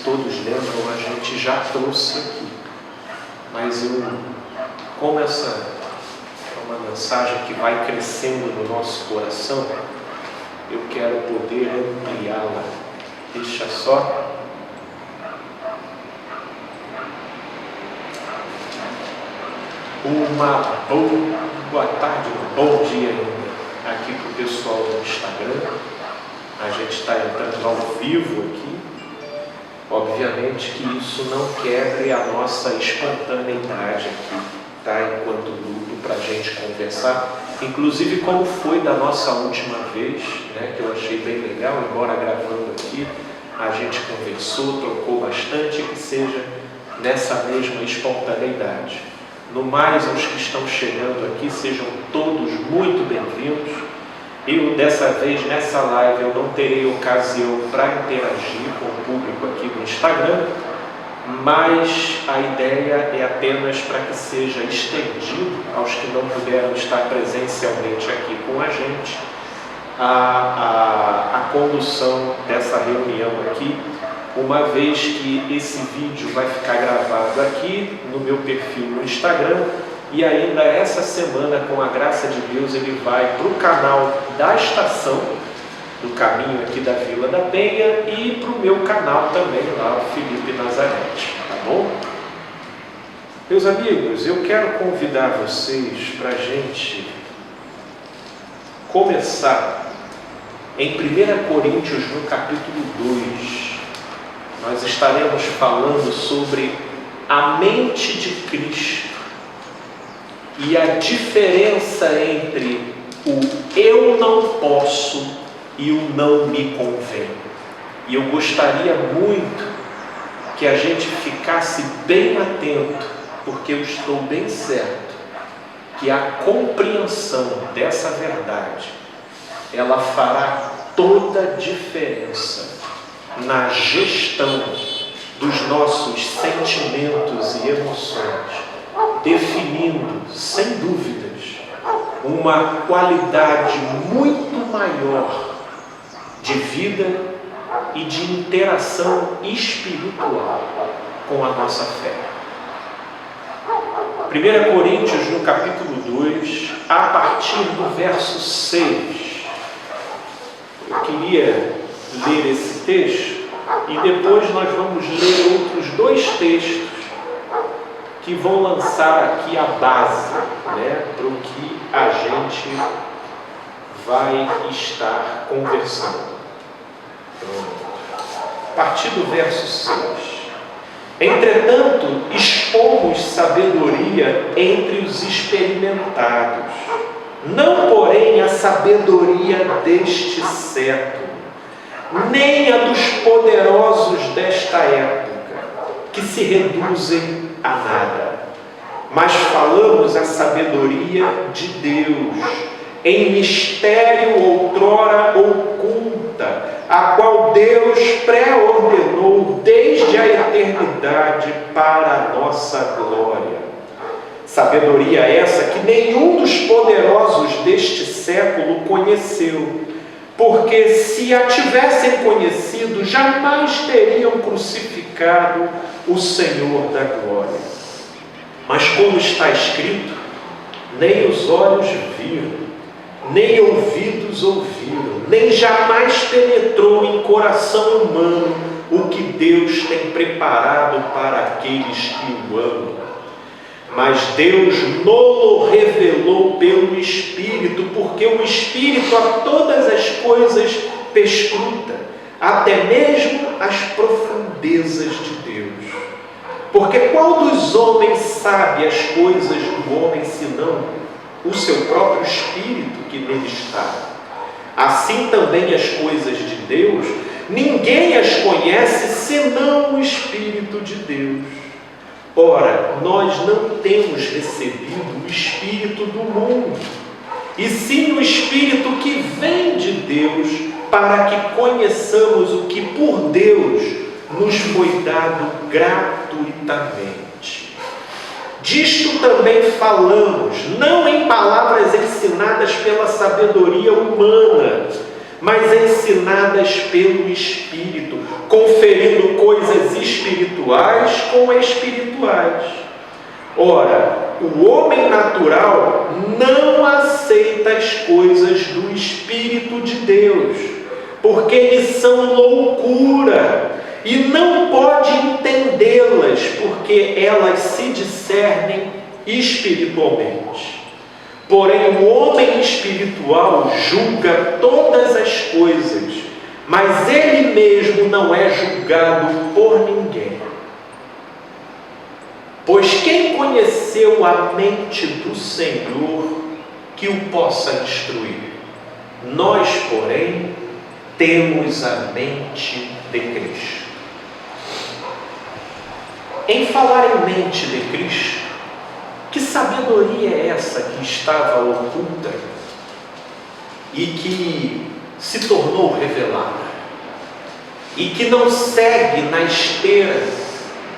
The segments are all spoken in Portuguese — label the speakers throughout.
Speaker 1: todos lembram, a gente já trouxe aqui. Mas como essa é uma mensagem que vai crescendo no nosso coração, eu quero poder ampliá-la. Deixa só. Uma boa tarde, um bom dia ainda aqui para o pessoal do Instagram. A gente está entrando ao vivo aqui. Obviamente que isso não quebre a nossa espontaneidade aqui, tá? Enquanto grupo, para a gente conversar. Inclusive como foi da nossa última vez, né? Que eu achei bem legal, embora gravando aqui, a gente conversou, trocou bastante, que seja nessa mesma espontaneidade. No mais, os que estão chegando aqui, sejam todos muito bem-vindos. Eu, dessa vez, nessa live, eu não terei ocasião para interagir com o público aqui do Instagram, mas a ideia é apenas para que seja estendido aos que não puderam estar presencialmente aqui com a gente, a condução dessa reunião aqui, uma vez que esse vídeo vai ficar gravado aqui no meu perfil no Instagram, e ainda essa semana, com a graça de Deus, ele vai para o canal da estação, do caminho aqui da Vila da Penha, e para o meu canal também, lá, o Felipe Nazarete, tá bom? Meus amigos, eu quero convidar vocês para a gente começar em 1 Coríntios, no capítulo 2. Nós estaremos falando sobre a mente de Cristo e a diferença entre o eu não posso e o não me convém. E eu gostaria muito que a gente ficasse bem atento, porque eu estou bem certo que a compreensão dessa verdade, ela fará toda a diferença na gestão dos nossos sentimentos e emoções, definindo, sem dúvidas, uma qualidade muito maior de vida e de interação espiritual com a nossa fé. 1 Coríntios, no capítulo 2, a partir do verso 6. Eu queria ler esse texto e depois nós vamos ler outros dois textos que vão lançar aqui a base, né, para o que a gente vai estar conversando. A partir do verso 6. Entretanto, expomos sabedoria entre os experimentados, não porém a sabedoria deste século, nem a dos poderosos desta época, que se reduzem a nada, mas falamos a sabedoria de Deus, em mistério outrora oculta, a qual Deus pré-ordenou desde a eternidade para a nossa glória. Sabedoria essa que nenhum dos poderosos deste século conheceu, porque se a tivessem conhecido, jamais teriam crucificado o Senhor da glória. Mas como está escrito, nem os olhos viram, nem ouvidos ouviram, nem jamais penetrou em coração humano o que Deus tem preparado para aqueles que o amam. Mas Deus nolo revelou pelo Espírito, porque o Espírito a todas as coisas perscruta, até mesmo as profundezas de Deus. Porque qual dos homens sabe as coisas do homem, senão o seu próprio Espírito que nele está? Assim também as coisas de Deus, ninguém as conhece, senão o Espírito de Deus. Ora, nós não temos recebido o Espírito do mundo, e sim o Espírito que vem de Deus, para que conheçamos o que por Deus nos foi dado gratuitamente. Disto também falamos, não em palavras ensinadas pela sabedoria humana, mas ensinadas pelo Espírito, conferindo coisas espirituais com espirituais. Ora, o homem natural não aceita as coisas do Espírito de Deus, porque lhe são loucura, e não pode entendê-las, porque elas se discernem espiritualmente. Porém, o homem espiritual julga todas as coisas, mas ele mesmo não é julgado por ninguém. Pois quem conheceu a mente do Senhor que o possa instruir? Nós, porém, temos a mente de Cristo. Em falar em mente de Cristo, que sabedoria é essa que estava oculta e que se tornou revelada e que não segue na esteira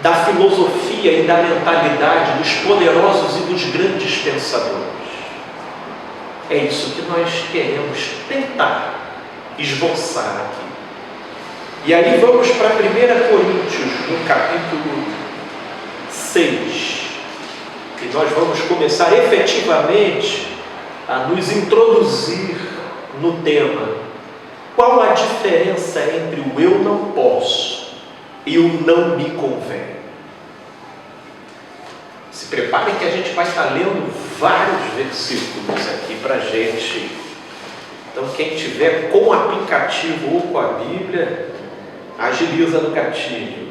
Speaker 1: da filosofia e da mentalidade dos poderosos e dos grandes pensadores? É isso que nós queremos tentar esboçar aqui. E aí vamos para 1 Coríntios, no capítulo 6. E nós vamos começar efetivamente a nos introduzir no tema. Qual a diferença entre o eu não posso e o não me convém? Se preparem que a gente vai estar lendo vários versículos aqui para a gente. Então quem tiver com o aplicativo ou com a Bíblia, agiliza no gatilho.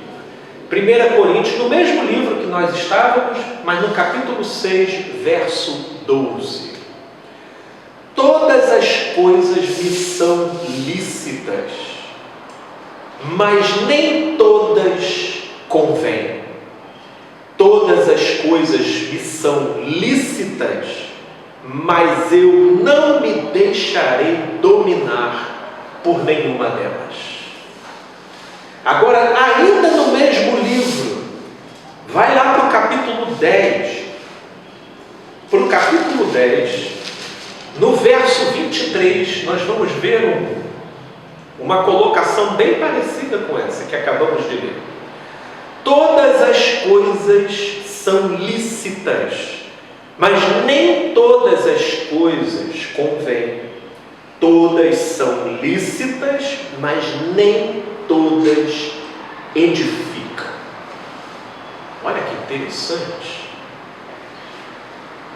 Speaker 1: 1 Coríntios, no mesmo livro que nós estávamos, mas no capítulo 6, verso 12. Todas as coisas me são lícitas, mas nem todas convêm. Todas as coisas me são lícitas, mas eu não me deixarei dominar por nenhuma delas. Agora, ainda no mesmo livro, vai lá para o capítulo 10. Para o capítulo 10, no verso 23, nós vamos ver uma colocação bem parecida com essa que acabamos de ler. Todas as coisas são lícitas, mas nem todas as coisas convêm. Todas são lícitas, mas nem todas edificam. Olha que interessante.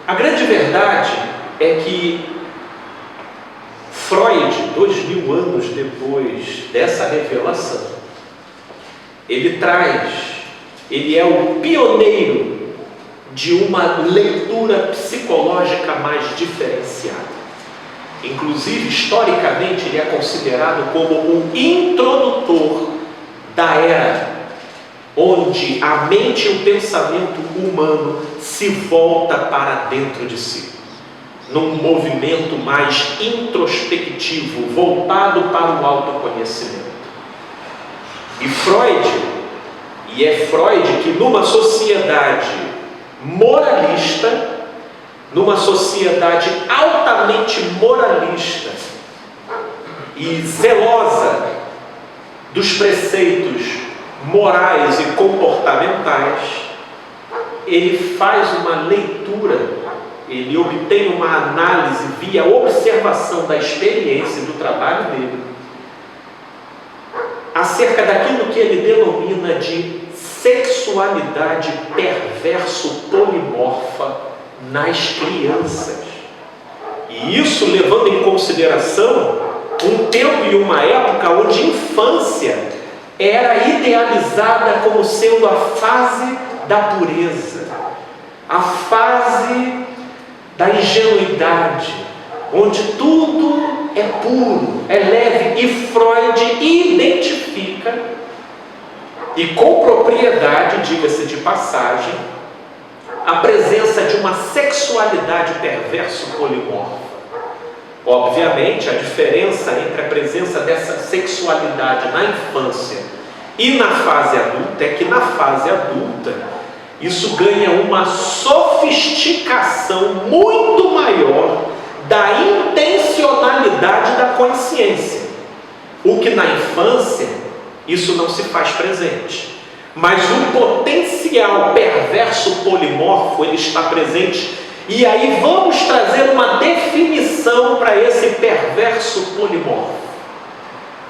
Speaker 1: A grande verdade é que Freud, 2000 anos depois dessa revelação, ele é o pioneiro de uma leitura psicológica mais diferenciada. Inclusive, historicamente, ele é considerado como um introdutor da era onde a mente e o pensamento humano se volta para dentro de si, num movimento mais introspectivo, voltado para o autoconhecimento. E é Freud que numa sociedade moralista, numa sociedade altamente moralista e zelosa dos preceitos morais e comportamentais, ele faz uma leitura, ele obtém uma análise via observação da experiência do trabalho dele acerca daquilo que ele denomina de sexualidade perverso polimorfa nas crianças. E isso levando em consideração um tempo e uma época onde a infância era idealizada como sendo a fase da pureza, a fase da ingenuidade, onde tudo é puro, é leve. E Freud identifica, e com propriedade, diga-se de passagem, a presença de uma sexualidade perverso polimorfa. Obviamente, a diferença entre a presença dessa sexualidade na infância e na fase adulta é que na fase adulta isso ganha uma sofisticação muito maior da intencionalidade da consciência. O que na infância, isso não se faz presente. Mas o potencial perverso polimorfo, ele está presente. E aí vamos trazer uma definição para esse perverso polimorfo.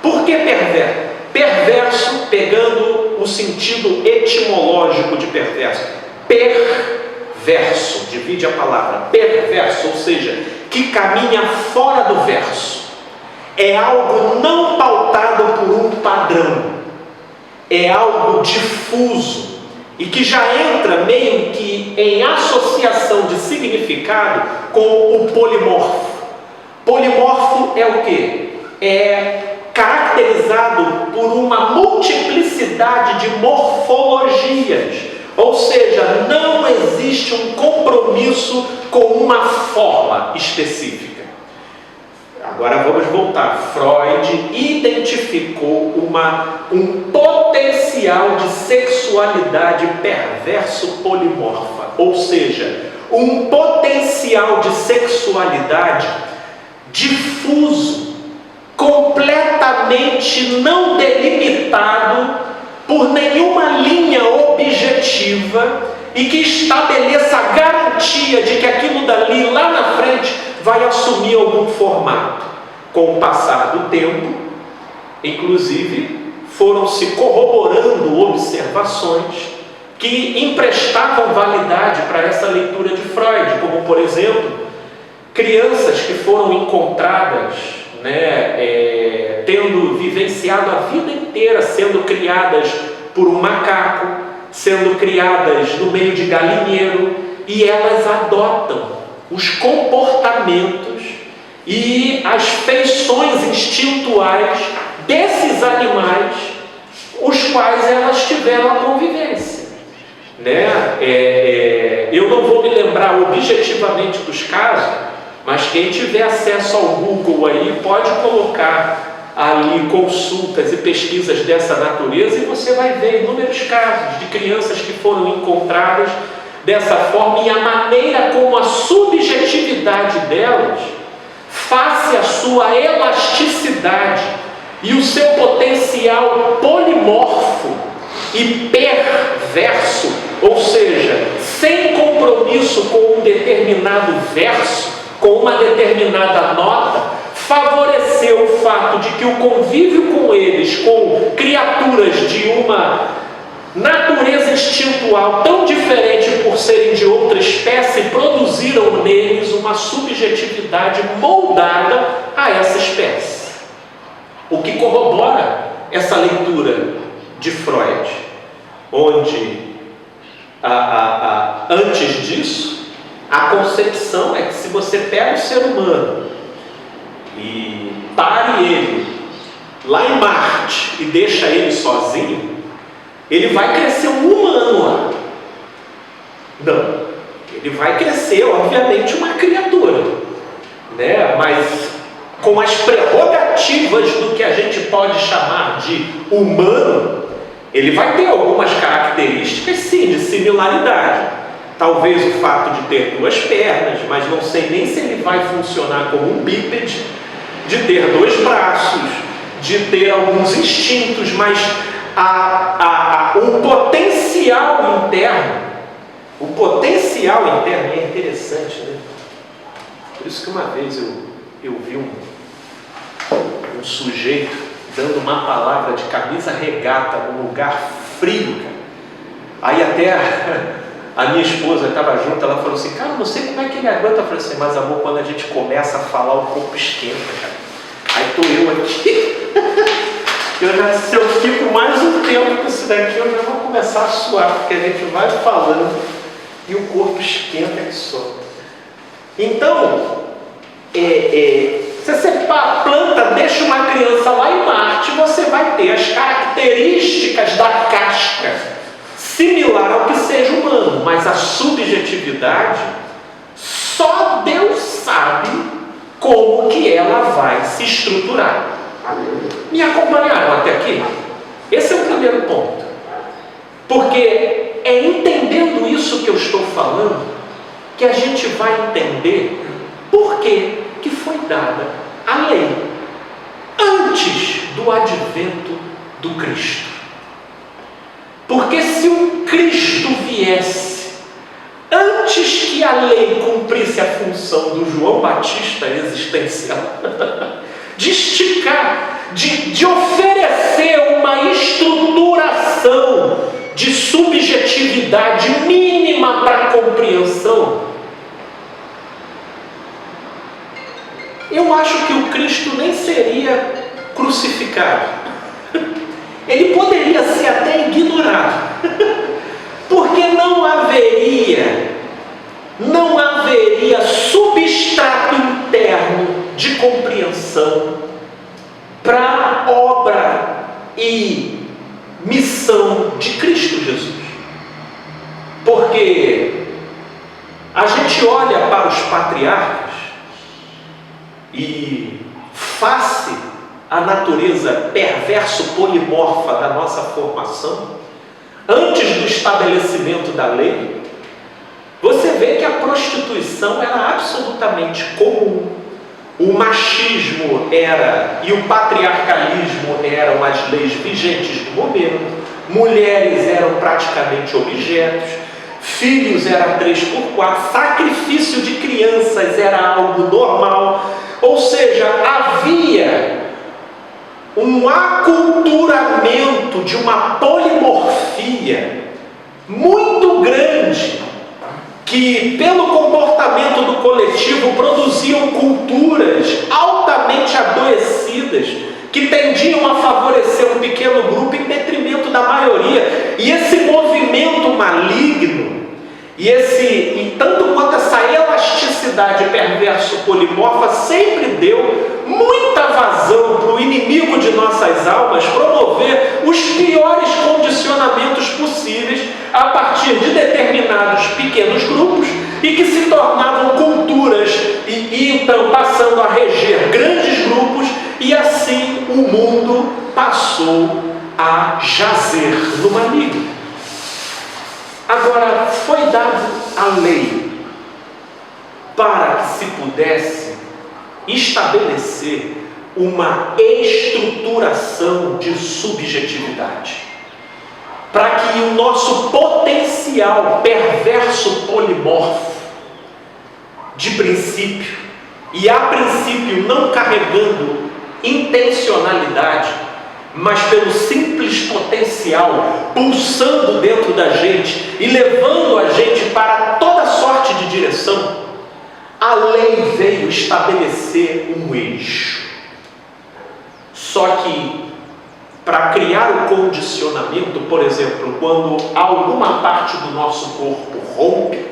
Speaker 1: Por que perverso? Perverso, pegando o sentido etimológico de perverso. Perverso, divide a palavra. Perverso, ou seja, que caminha fora do verso. É algo não pautado por um padrão. É algo difuso e que já entra meio que em associação de significado com o polimorfo. Polimorfo é o quê? É caracterizado por uma multiplicidade de morfologias, ou seja, não existe um compromisso com uma forma específica. Agora vamos voltar. Freud identificou um potencial de sexualidade perverso polimorfa, ou seja, um potencial de sexualidade difuso, completamente não delimitado por nenhuma linha objetiva e que estabeleça a garantia de que aquilo dali lá na frente vai assumir algum formato. Com o passar do tempo, inclusive, foram se corroborando observações que emprestavam validade para essa leitura de Freud, como, por exemplo, crianças que foram encontradas, tendo vivenciado a vida inteira, sendo criadas por um macaco, sendo criadas no meio de galinheiro, e elas adotam os comportamentos e as feições instintuais desses animais, os quais elas tiveram a convivência. Eu não vou me lembrar objetivamente dos casos, mas quem tiver acesso ao Google aí pode colocar ali consultas e pesquisas dessa natureza e você vai ver inúmeros casos de crianças que foram encontradas dessa forma, e a maneira como a subjetividade delas, face à sua elasticidade e o seu potencial polimorfo e perverso, ou seja, sem compromisso com um determinado verso, com uma determinada nota, favoreceu o fato de que o convívio com eles, com criaturas de uma natureza instintual tão diferente por serem de outra espécie, produziram neles uma subjetividade moldada a essa espécie. O que corrobora essa leitura de Freud, onde antes disso, a concepção é que se você pega o ser humano e pare ele lá em Marte e deixa ele sozinho, ele vai crescer um humano lá. Não, ele vai crescer, obviamente, uma criatura, mas com as prerrogativas do que a gente pode chamar de humano. Ele vai ter algumas características, sim, de similaridade. Talvez o fato de ter duas pernas, mas não sei nem se ele vai funcionar como um bípede, de ter dois braços, de ter alguns instintos, mas o potencial interno é interessante, né? Por isso que uma vez eu vi um sujeito dando uma palavra de camisa regata num lugar frio, cara. Aí até a minha esposa estava junto, ela falou assim: cara, não sei como é que ele aguenta. Eu falei assim: mas amor, quando a gente começa a falar, o corpo esquenta, cara. Aí estou eu aqui. Se eu fico mais um tempo com isso daqui, eu já vou começar a suar, porque a gente vai falando e o corpo esquenta que só. Então, se você planta, deixa uma criança lá em Marte, você vai ter as características da casca similar ao que seja humano, mas a subjetividade, só Deus sabe como que ela vai se estruturar. Me acompanharam até aqui? Esse é o primeiro ponto. Porque é entendendo isso que eu estou falando que a gente vai entender por que foi dada a lei. Antes do do advento do Cristo. Porque se o Cristo viesse antes que a lei cumprisse a função do João Batista existencial, de esticar, de oferecer uma estruturação de subjetividade mínima para a compreensão, eu acho que o Cristo nem seria crucificado. Ele poderia ser até ignorado, porque não haveria substrato interno de compreensão para a obra e missão de Cristo Jesus. Porque a gente olha para os patriarcas e, face à natureza perverso polimorfa da nossa formação, antes do estabelecimento da lei, você vê que a prostituição era absolutamente comum. O machismo e o patriarcalismo eram as leis vigentes do momento. Mulheres eram praticamente objetos. Filhos eram 3x4. Sacrifício de crianças era algo normal. Ou seja, havia um aculturamento de uma polimorfia muito grande, que pelo comportamento do coletivo produziam culturas altamente adoecidas, que tendiam a favorecer um pequeno grupo em detrimento da maioria. E esse movimento maligno, e tanto quanto essa elasticidade perverso polimorfa, sempre deu muita vazão para o inimigo de nossas almas promover os piores condicionamentos possíveis a partir de determinados pequenos grupos, e que se tornavam culturas e então passando a reger grandes grupos, e assim o mundo passou a jazer no maligno. Agora, foi dada a lei para que se pudesse estabelecer uma estruturação de subjetividade, para que o nosso potencial perverso polimorfo, de princípio, e a princípio não carregando intencionalidade, mas pelo simples potencial pulsando dentro da gente e levando a gente para toda sorte de direção, a lei veio estabelecer um eixo. Só que, para criar o condicionamento, por exemplo, quando alguma parte do nosso corpo rompe,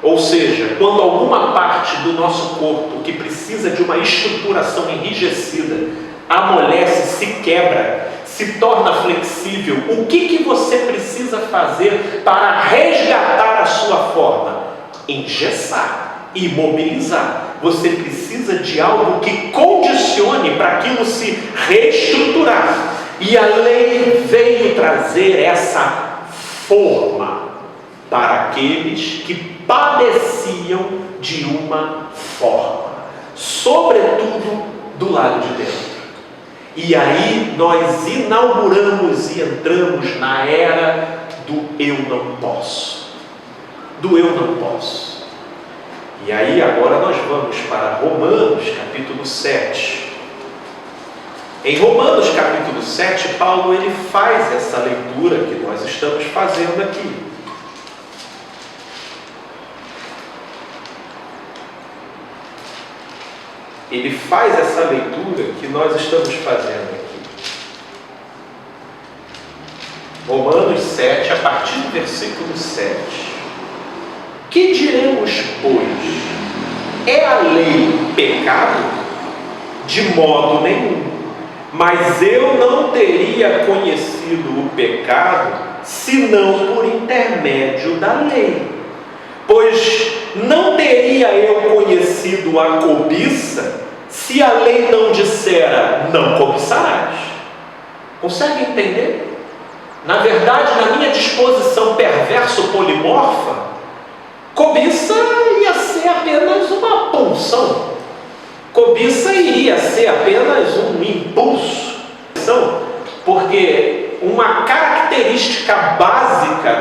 Speaker 1: ou seja, quando alguma parte do nosso corpo que precisa de uma estruturação enrijecida amolece, se quebra, se torna flexível, o que você precisa fazer para resgatar a sua forma? Engessar, imobilizar. Você precisa de algo que condicione para aquilo se reestruturar. E a lei veio trazer essa forma para aqueles que padeciam de uma forma, sobretudo do lado de dentro. E aí nós inauguramos e entramos na era do eu não posso. Do eu não posso. E aí agora nós vamos para Romanos capítulo 7. Em Romanos capítulo 7, Paulo ele faz essa leitura que nós estamos fazendo aqui. Ele faz essa leitura que nós estamos fazendo aqui. Romanos 7, a partir do versículo 7. Que diremos, pois? É a lei pecado? De modo nenhum. Mas eu não teria conhecido o pecado senão por intermédio da lei. Pois não teria eu conhecido a cobiça se a lei não dissera, não cobiçarás. Consegue entender? Na verdade, na minha disposição perverso polimorfa, cobiça ia ser apenas uma pulsão. Cobiça iria ser apenas um impulso impulso. Porque uma característica básica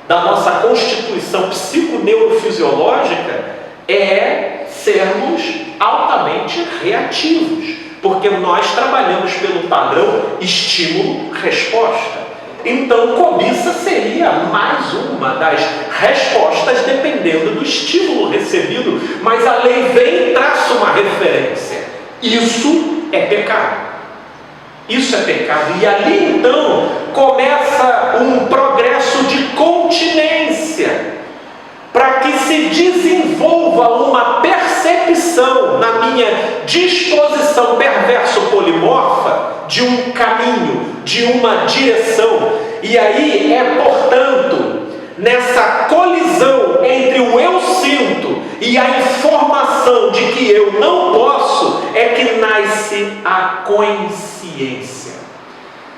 Speaker 1: da nossa constituição psiconeurofisiológica é sermos altamente reativos, porque nós trabalhamos pelo padrão estímulo-resposta. Então, cobiça seria mais uma das respostas dependendo do estímulo recebido, mas a lei vem e traça uma referência. Isso é pecado. Isso é pecado. E ali então começa um progresso de continência, para que se desenvolva uma percepção na minha disposição perverso-polimorfa de um caminho, de uma direção. E aí portanto, nessa colisão entre o eu sinto e a informação de que eu não posso, é que nasce a consciência.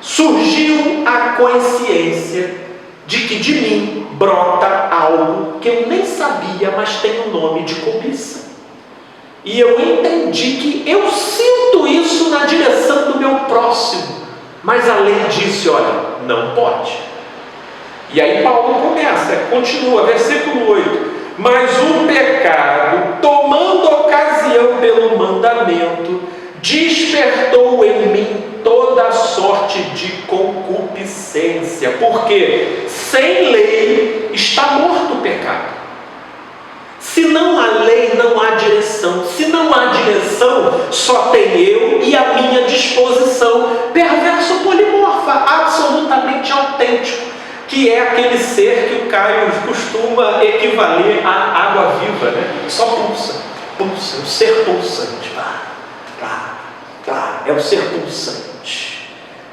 Speaker 1: Surgiu a consciência de que de mim brota algo que eu nem sabia, mas tem o nome de cobiça. E eu entendi que eu sinto isso na direção do meu próximo, mas a lei disse, olha, não pode. E aí Paulo continua, versículo 8. Mas o pecado, tomando ocasião pelo mandamento, despertou em mim toda sorte de concupiscência, porque sem lei está morto o pecado. Se não há lei, não há direção. Se não há direção, só tem eu e a minha disposição perverso polimorfa, absolutamente autêntico, que é aquele ser que o Caio costuma equivaler à água viva, né? Só pulsa, o ser pulsante. É o ser pulsante,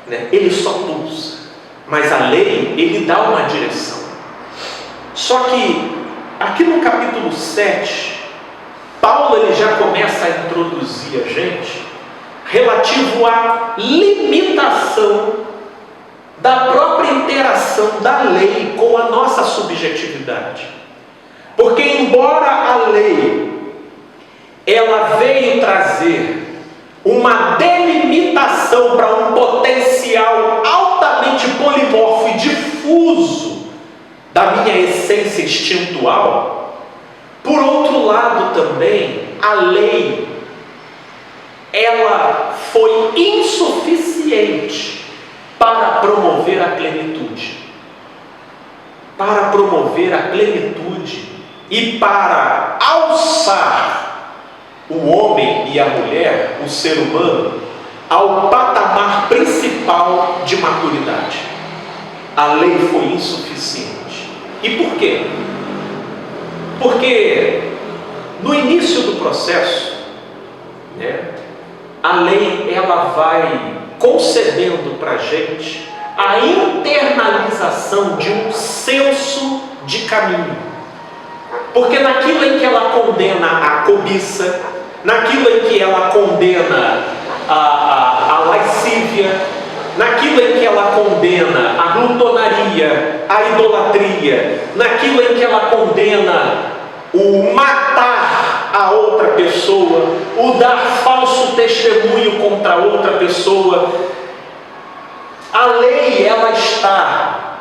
Speaker 1: né? Ele só pulsa, mas a lei, ele dá uma direção. Só que aqui no capítulo 7, Paulo ele já começa a introduzir a gente relativo à limitação da própria interação da lei com a nossa subjetividade. Porque embora a lei ela veio trazer uma delimitação para um potencial altamente polimorfo e difuso da minha essência instintual, por outro lado também, a lei ela foi insuficiente para promover a plenitude. Para promover a plenitude e para alçar o homem e a mulher, o ser humano, ao patamar principal de maturidade. A lei foi insuficiente. E por quê? Porque no início do processo, né, a lei ela vai concedendo para a gente a internalização de um senso de caminho. Porque naquilo em que ela condena a cobiça, naquilo em que ela condena a lascívia, naquilo em que ela condena a glutonaria, a idolatria, naquilo em que ela condena o matar a outra pessoa, o dar falso testemunho contra outra pessoa, a lei ela está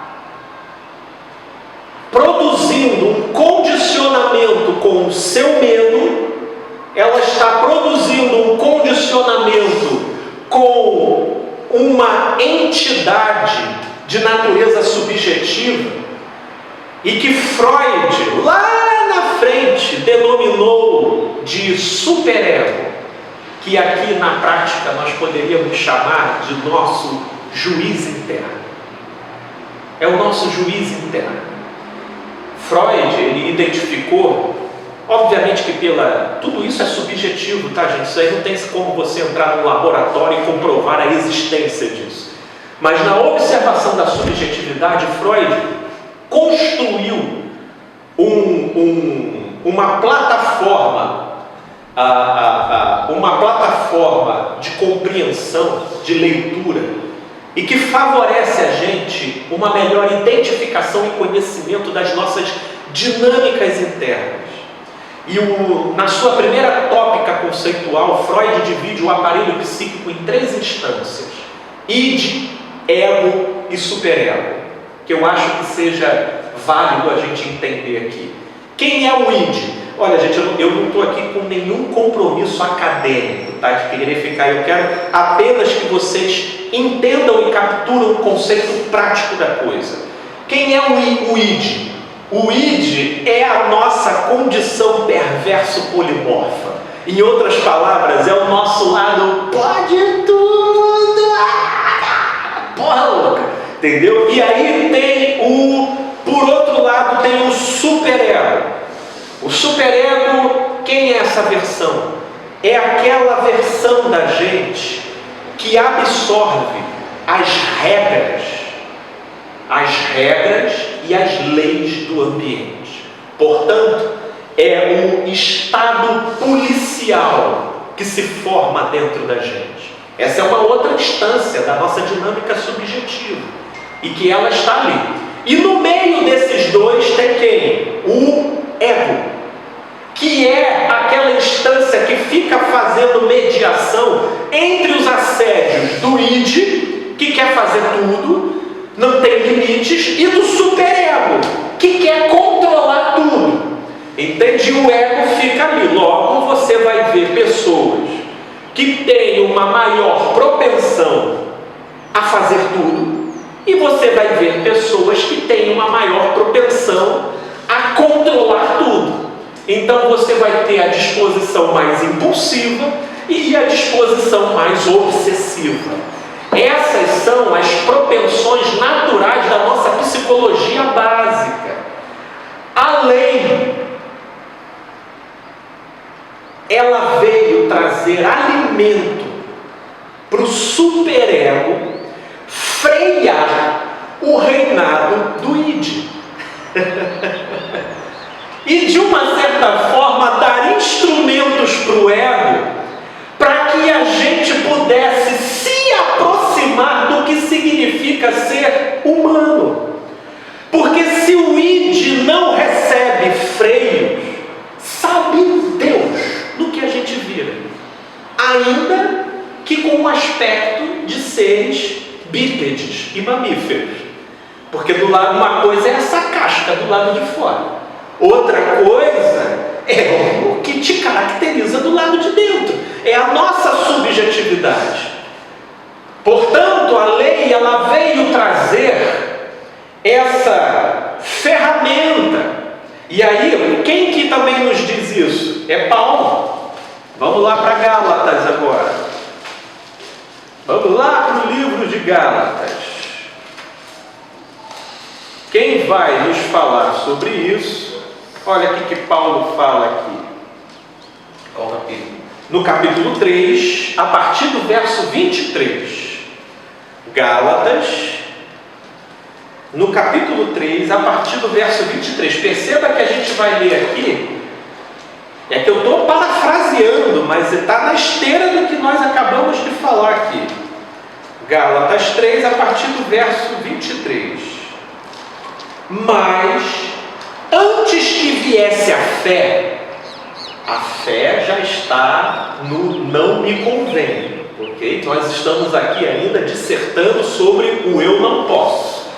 Speaker 1: produzindo um condicionamento com o seu medo, ela está produzindo um condicionamento com uma entidade de natureza subjetiva, e que Freud, lá na frente, denominou de superego, que aqui na prática nós poderíamos chamar de nosso juiz interno. É o nosso juiz interno. Freud, ele identificou, obviamente que tudo isso é subjetivo, tá, gente? Isso aí não tem como você entrar no laboratório e comprovar a existência disso. Mas na observação da subjetividade, Freud construiu uma plataforma, de compreensão, de leitura, e que favorece a gente uma melhor identificação e conhecimento das nossas dinâmicas internas. E na sua primeira tópica conceitual, Freud divide o aparelho psíquico em 3 instâncias: id, ego e superego, que eu acho que seja válido a gente entender aqui. Quem é o id? Olha, gente, eu não estou aqui com nenhum compromisso acadêmico, tá? De querer ficar. Eu quero apenas que vocês entendam e capturam o conceito prático da coisa. Quem é o id? O id é a nossa condição perverso polimorfa. Em outras palavras, é o nosso lado pode tudo, porra louca, entendeu? E aí tem por outro lado, tem o superego. O superego, quem é essa versão? É aquela versão da gente que absorve as regras e as leis do ambiente. Portanto, é um estado policial que se forma dentro da gente. Essa é uma outra instância da nossa dinâmica subjetiva e que ela está ali. E no meio desses dois tem quem? O ego, que é aquela instância que fica fazendo mediação entre os assédios do id, que quer fazer tudo, não tem limites, e do superego, que quer controlar tudo. Entende? O ego fica ali. Logo você vai ver pessoas que têm uma maior propensão a fazer tudo, e você vai ver pessoas que têm uma maior propensão a controlar tudo. Então você vai ter a disposição mais impulsiva e a disposição mais obsessiva. Essas são as propensões naturais da nossa psicologia básica. A lei, ela veio trazer alimento para o superego frear o reinado do id. E de uma certa forma dar instrumentos para o ego para que a gente pudesse se aproximar do que significa ser humano. Porque se o id não recebe freios, sabe Deus no que a gente vira, ainda que com o aspecto de seres bípedes e mamíferos. Porque do lado, uma coisa é essa casca do lado de fora, outra coisa é o que te caracteriza do lado de dentro, é a nossa subjetividade. Portanto, a lei, ela veio trazer essa ferramenta. E aí, quem que também nos diz isso? É Paulo. Vamos lá para Gálatas agora. Vamos lá para o livro de Gálatas. Quem vai nos falar sobre isso? Olha o que Paulo fala aqui. Qual capítulo? No capítulo 3, a partir do verso 23. Gálatas, no capítulo 3, a partir do verso 23. Perceba que a gente vai ler aqui, é que eu estou parafraseando, mas está na esteira do que nós acabamos de falar aqui. Gálatas 3, a partir do verso 23. Mas, antes que viesse a fé já está no não me convém, ok? Nós estamos aqui ainda dissertando sobre o eu não posso.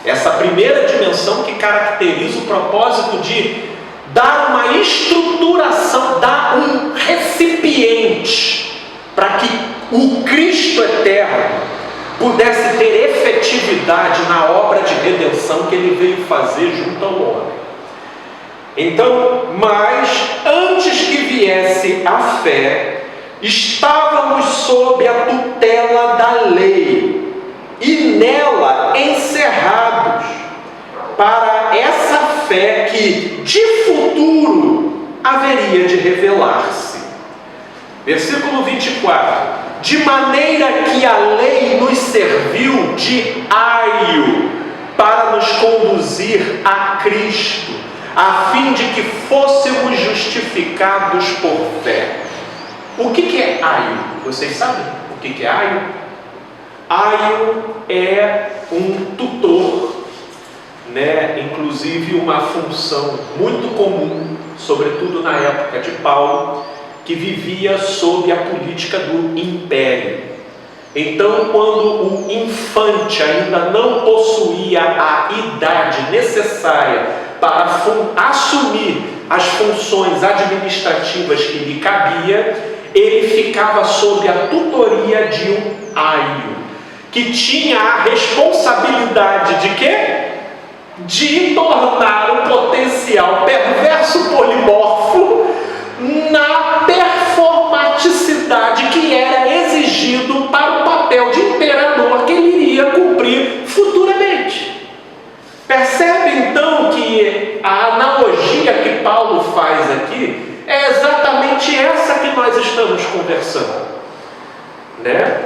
Speaker 1: Essa primeira dimensão que caracteriza o propósito de dar uma estruturação, dar um recipiente para que o Cristo eterno pudesse ter efetividade na obra de redenção que ele veio fazer junto ao homem. Então, mas antes que viesse a fé, estávamos sob a tutela da lei e nela encerrados para essa fé que de futuro haveria de revelar-se. Versículo 24. De maneira que a lei nos serviu de aio para nos conduzir a Cristo, a fim de que fôssemos justificados por fé. O que é aio? Vocês sabem o que é aio? Aio é um tutor, inclusive uma função muito comum, sobretudo na época de Paulo, que vivia sob a política do império. Então, quando o infante ainda não possuía a idade necessária para assumir as funções administrativas que lhe cabia, ele ficava sob a tutoria de um aio, que tinha a responsabilidade de quê? De tornar o potencial perverso polimorfo na performaticidade que era exigido para o papel de imperador que ele iria cumprir futuramente. Percebe então que a analogia que Paulo faz aqui é exatamente essa que nós estamos conversando, né?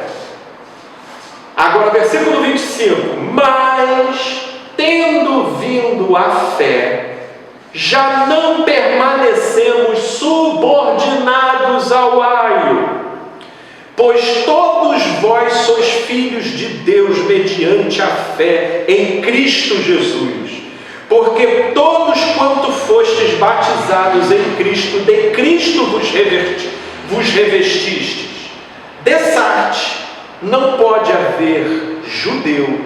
Speaker 1: Agora, versículo 25: mas tendo vindo a fé, já não permanecemos subordinados ao aio, pois todos vós sois filhos de Deus mediante a fé em Cristo Jesus. Porque todos quanto fostes batizados em Cristo, de Cristo vos revestistes. Dessarte não pode haver judeu,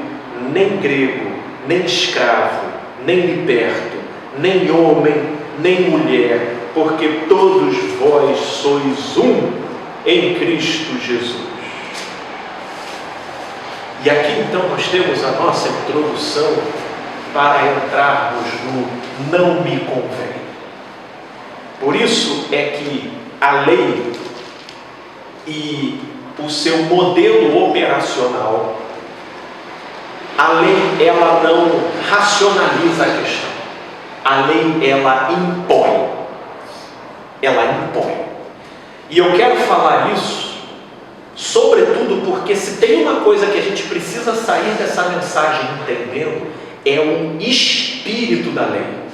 Speaker 1: nem grego, nem escravo, nem liberto, nem homem, nem mulher, porque todos vós sois um em Cristo Jesus. E aqui então nós temos a nossa introdução para entrarmos no não me convém. Por isso é que a lei e o seu modelo operacional, a lei ela não racionaliza a questão. A lei ela impõe. Ela impõe. E eu quero falar isso, sobretudo porque se tem uma coisa que a gente precisa sair dessa mensagem entendendo, é o espírito da lei.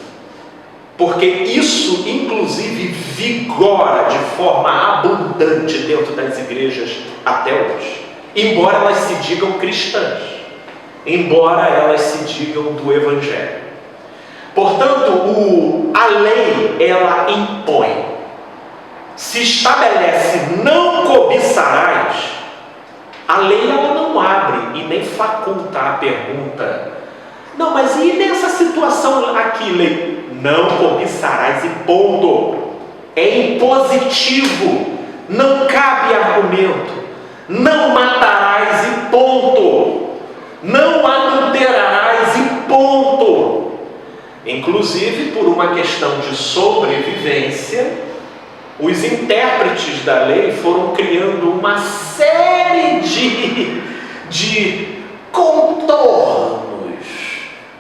Speaker 1: Porque isso, inclusive, vigora de forma abundante dentro das igrejas até hoje. Embora elas se digam cristãs. Embora elas se digam do Evangelho. Portanto, a lei, ela impõe. Se estabelece não cobiçarás, a lei ela não abre e nem faculta a pergunta: não, mas e nessa situação aqui, lei? Não cobiçarás e ponto. É impositivo. Não cabe argumento. Não matarás e ponto. Não adulterarás e ponto. Inclusive, por uma questão de sobrevivência, os intérpretes da lei foram criando uma série de contornos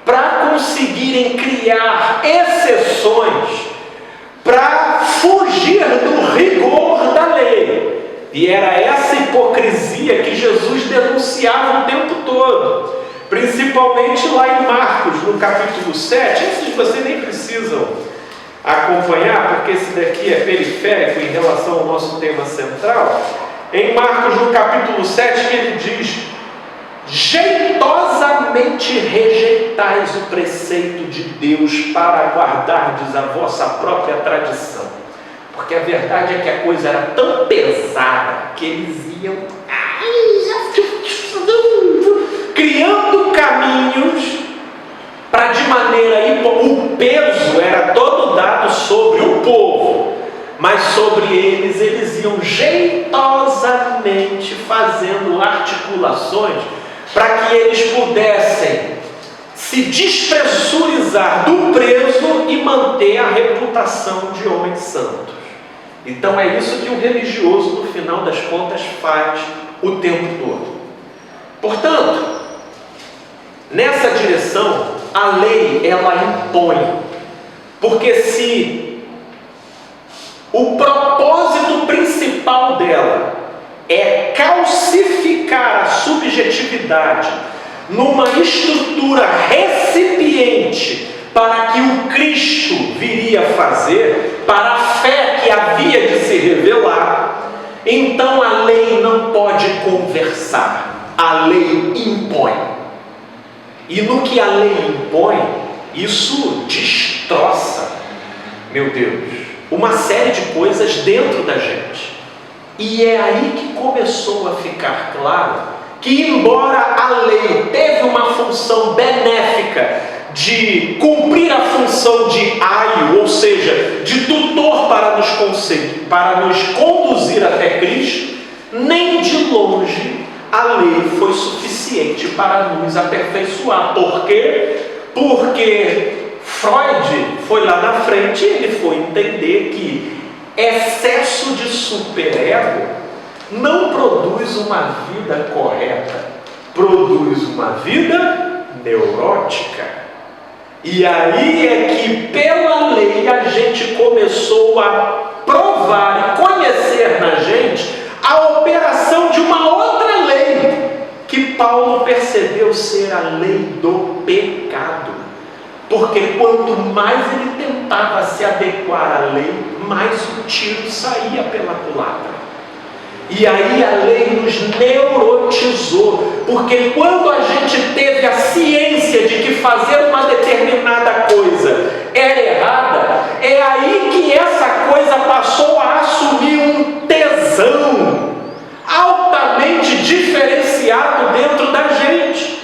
Speaker 1: para conseguirem criar exceções para fugir do rigor da lei. E era essa hipocrisia que Jesus denunciava o tempo todo, principalmente lá em Marcos, no capítulo 7. Esses vocês nem precisam acompanhar, porque esse daqui é periférico em relação ao nosso tema central. Em Marcos, no capítulo 7, que ele diz: jeitosamente rejeitais o preceito de Deus para guardardes a vossa própria tradição. Porque a verdade é que a coisa era tão pesada que eles iam criando caminhos para, de maneira o peso era todo dado sobre o povo, mas sobre eles iam jeitosamente fazendo articulações para que eles pudessem se despressurizar do preso e manter a reputação de homens santos. Então é isso que o religioso, no final das contas, faz o tempo todo. Portanto, nessa direção, a lei ela impõe, porque se o propósito principal dela é calcificar a subjetividade numa estrutura recipiente para que o Cristo viria fazer, para a fé que havia de se revelar, então a lei não pode conversar, a lei impõe. E no que a lei impõe, isso destroça, meu Deus, uma série de coisas dentro da gente. E é aí que começou a ficar claro que, embora a lei teve uma função benéfica de cumprir a função de aio, ou seja, de tutor para nos conduzir até Cristo, nem de longe a lei foi suficiente para nos aperfeiçoar. Por quê? Porque Freud foi lá na frente e ele foi entender que excesso de superego não produz uma vida correta, produz uma vida neurótica. E aí é que pela lei a gente começou a provar e conhecer na gente a operação de uma outra lei, que Paulo percebeu ser a lei do pecado. Porque quanto mais ele tentava se adequar à lei, mais o tiro saía pela culatra. E aí a lei nos neurotizou, porque quando a gente teve a ciência de que fazer uma determinada coisa era errada, é aí que essa coisa passou a assumir um tesão altamente diferenciado dentro da gente.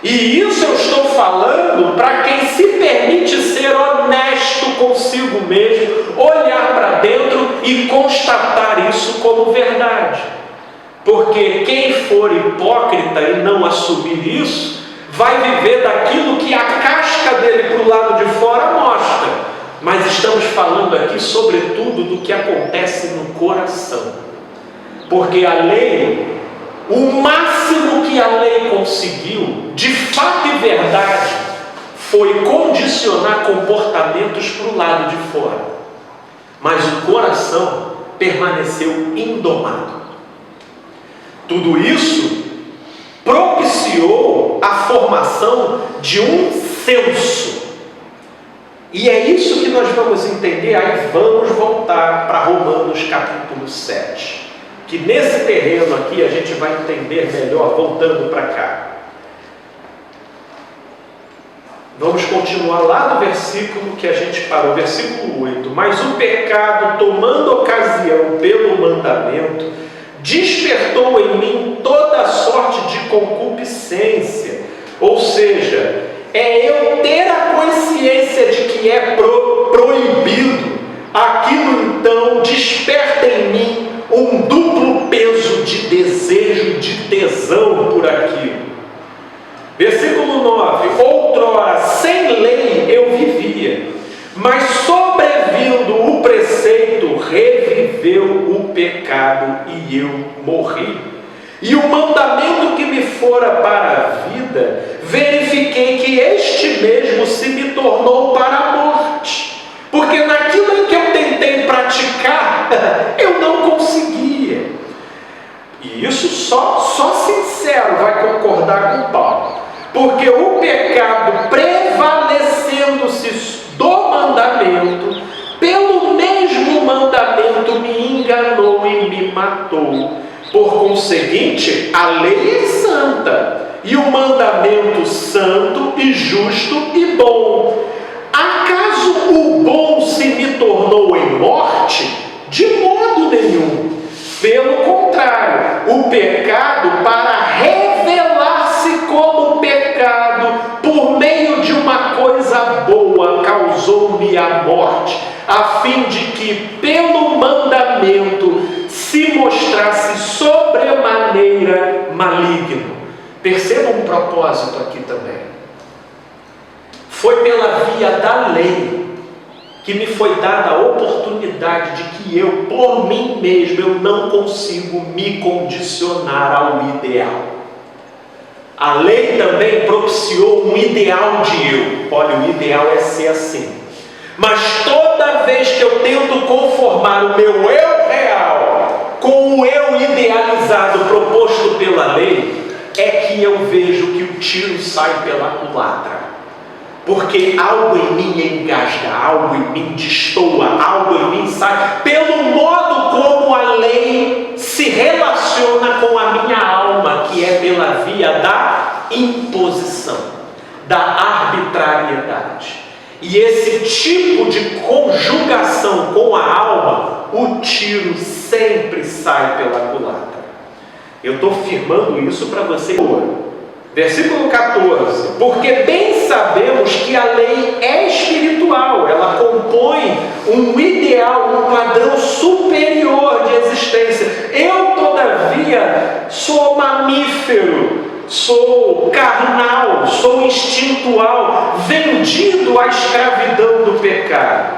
Speaker 1: E isso eu estou falando para quem se permite ser honesto consigo mesmo, olhar para dentro e constatar isso como verdade. Porque quem for hipócrita e não assumir isso, vai viver daquilo que a casca dele para o lado de fora mostra. Mas estamos falando aqui sobretudo do que acontece no coração. Porque a lei, o máximo que a lei conseguiu, de fato e verdade, foi condicionar comportamentos para o lado de fora. Mas o coração permaneceu indomado. Tudo isso propiciou a formação de um senso. E é isso que nós vamos entender. Aí vamos voltar para Romanos capítulo 7. Que nesse terreno aqui a gente vai entender melhor, voltando para cá. Vamos continuar lá no versículo que a gente parou, versículo 8. Mas o pecado, tomando ocasião pelo mandamento, despertou em mim toda sorte de concupiscência. Ou seja, é eu ter a consciência de que é proibido. Aquilo então desperta em mim um duplo peso de desejo, de tesão por aquilo. Versículo 9. Outrora, sem lei eu vivia, mas sobrevindo o preceito, reviveu o pecado e eu morri. E o mandamento que me fora para a vida, verifiquei que este mesmo se me tornou para a morte. Porque naquilo em que eu tentei praticar, eu não conseguia. E isso só sincero vai concordar com Paulo. Porque o pecado, prevalecendo-se do mandamento, pelo mesmo mandamento me enganou e me matou. Por conseguinte, a lei é santa, e o mandamento santo e justo e bom. Acaso o bom se me tornou em morte? De modo nenhum. Pelo contrário, o pecado, para revelar-se como pecado, por meio de uma coisa boa, causou-me a morte, a fim de que, pelo mandamento, se mostrasse sobremaneira maligno. Perceba um propósito aqui também. Foi pela via da lei que me foi dada a oportunidade de que eu, por mim mesmo, eu não consigo me condicionar ao ideal. A lei também propiciou um ideal de eu. Olha, o ideal é ser assim. Mas toda vez que eu tento conformar o meu eu real com o eu idealizado proposto pela lei, é que eu vejo que o tiro sai pela culatra. Porque algo em mim engasga, algo em mim destoa, algo em mim sai, pelo modo como a lei se relaciona com a minha alma, que é pela via da imposição, da arbitrariedade. E esse tipo de conjugação com a alma, o tiro sempre sai pela culatra. Eu estou firmando isso para você. Versículo 14: porque bem sabemos que a lei é espiritual, ela compõe um ideal, um padrão superior de existência. Eu, todavia, sou mamífero, sou carnal, sou instintual, vendido à escravidão do pecado,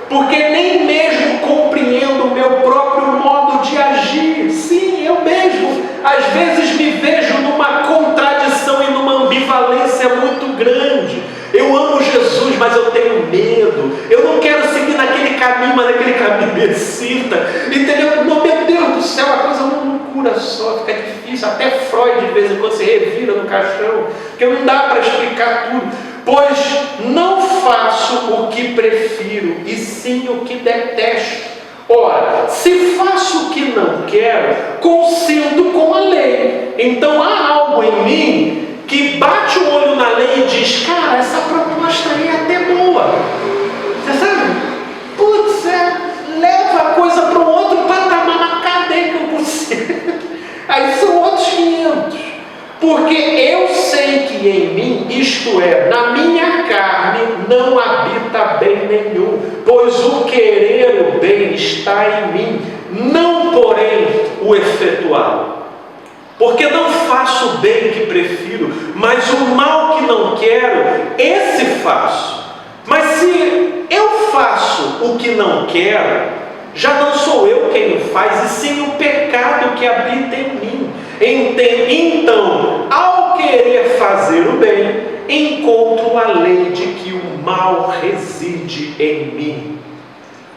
Speaker 1: porque nem mesmo compreendo o meu próprio modo de agir. Sim, eu mesmo, às vezes me vejo numa contradição e numa ambivalência muito grande. Eu amo Jesus, mas eu tenho medo. Eu não quero seguir naquele caminho, mas naquele caminho me excita. Entendeu? Meu Deus do céu, a coisa não cura só, fica difícil. Até Freud, de vez em quando, se revira no caixão, porque não dá para explicar tudo. Pois não faço o que prefiro, e sim o que detesto. Ora, se faço o que não quero, consinto com a lei. Então há algo em mim que bate o olho na lei e diz: cara, essa proposta aí é até boa. Você sabe? Putz, leva a coisa para um outro patamar na cadeia que eu consigo. Aí são outros 500. Porque eu sei que em mim, isto é, na minha carne, não habita bem nenhum, pois o querer o bem está em mim, não porém o efetuá-lo. Porque não faço o bem que prefiro, mas o mal que não quero, esse faço. Mas se eu faço o que não quero, já não sou eu quem o faz, e sim o pecado que habita em mim. Então, ao querer fazer o bem, encontro a lei de que o mal reside em mim.